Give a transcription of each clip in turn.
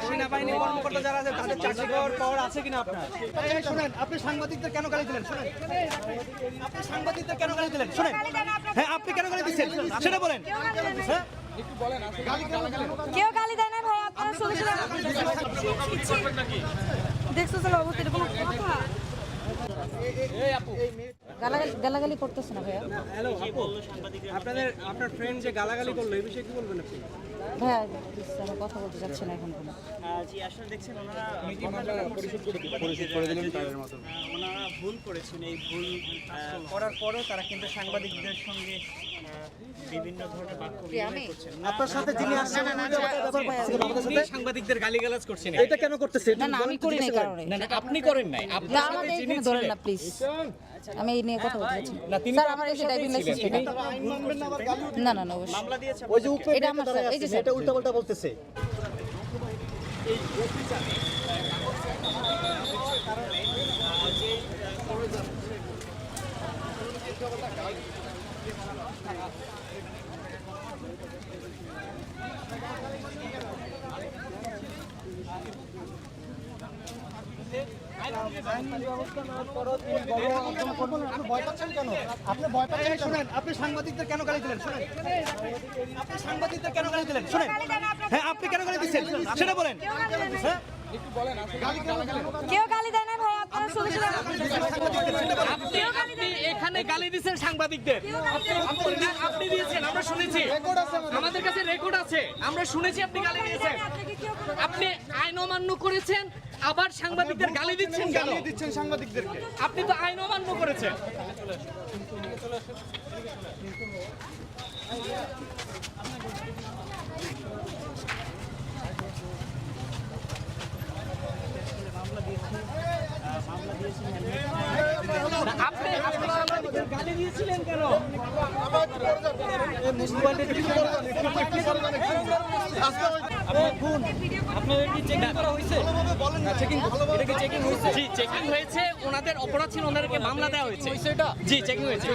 সেনাবাহিনী কর্মকর্তা যারা আছে তাদের চাকরি পাওয়ার পাওয়ার আছে কিনা আপনার? শুনেন, আপনি সাংবাদিকদের কেন গালি দিলেন? শুনেন, আপনি সাংবাদিকদের কেন গালি দিলেন? শুনেন, হ্যাঁ আপনি কেন গালি দিচ্ছেন সেটা বলেন। হ্যাঁ কেউ গালি দেয় না ভাই, আপনারা শুনেছিলেন? দেখছো চলো অবস্থা এটা কোনো কথা? গালাগালি করতেছে না ভাইয়া। হ্যালো আপু, আপনার ফ্রেন্ড যে গালাগালি করলো এই বিষয়ে কি বলবেন আপনি? ভাইয়া আমি কথা বলতে চাচ্ছি না এখন কোনো। জি আসলে দেখছেন ওনারা পরিশোধ করে দিলেন তাদের মতো। ওনারা ভুল করেছেন, এই ভুল করার পরও তারা কিন্তু সাংবাদিকদের সঙ্গে বিভিন্ন ধরনের বাক্য বিনিময় করছেন। আপনার সাথে যিনি আসছেন সাংবাদিকদের গালিগালাজ করছেন, এটা কেন করতেছেন? না না আমি করি নাই কারণে। না না আপনি করেন নাই, না আপনার আমাদের সাথে যিনি এখানে ধরেন না প্লিজ। আমি এই নিয়ে কথা বলতে চাচ্ছি না, তিনি স্যার তো আমার আপনার এসে ড্রাইভিং সাথেই লাইসেন্স ছিলেন। না না না অবশ্যই মামলা দিয়েছে ওই যে উপরে এটা আমার স্যার, এই যে স্যার এটা উল্টাপাল্টা বলতেছে। শুনেন, আপনি সাংবাদিকদের কেন গালি দিলেন? শুনেন, আপনি সাংবাদিকদের কেন গালি দিলেন? শুনেন, হ্যাঁ আপনি কেন গালি দিচ্ছেন সেটা বলেন। হ্যাঁ কেউ গালি দেয় না ভাই, আপনারা শুনেছিলেন? আপনি এখানে গালি দিয়েছেন সাংবাদিকদের, আপনি দিয়েছেন, আমরা শুনেছি, আমাদের কাছে রেকর্ড আছে, আমরা শুনেছি আপনি গালি দিয়েছেন। আপনি আইন অমান্য করেছেন, আবার সাংবাদিকদের গালি দিচ্ছেন কেন? সাংবাদিকদেরকে আপনি তো আইন অমান্য করেছেন। আপনি সাংবাদিকদের গালি দিয়েছিলেন কেন? আপনাদের কি চেকিং করা হয়েছে? জি চেকিং হয়েছে, ওনাদের অপরাধ ছিল, ওনাদেরকে মামলা দেওয়া হয়েছে। জি চেকিং হয়েছে,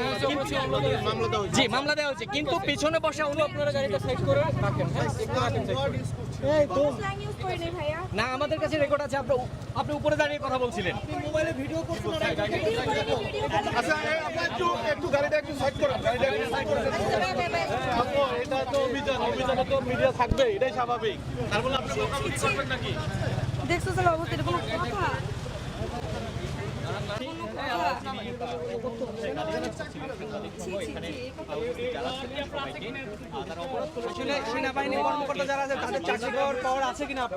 জি মামলা দেওয়া হয়েছে, কিন্তু পেছনে বসে উনি আপনারা গাড়িটা সাইড করে রাখেন। স্ল্যাং ইউজ করি নাই ভাইয়া। না আমাদের কাছে রেকর্ড আছে, আপনি উপরে দাঁড়িয়ে কথা বলছিলেন। মোবাইলে ভিডিও করছেন না? আচ্ছা আপনি একটু গাড়িটা একটু সাইড করেন, গাড়িটা একটু সাইড করেন। আপু এটা তো অভিযানে তো মিডিয়া থাকবে, এটাই স্বাভাবিক। তার বলে আপনি বকাবকি করবেন নাকি? দেখছো চলো অবস্থা এটা কোনো কথা? সেনাবাহিনী কর্মকর্তা যারা আছে তাদের চাকরি পাওয়ার পাওয়ার আছে কিনা আপনার?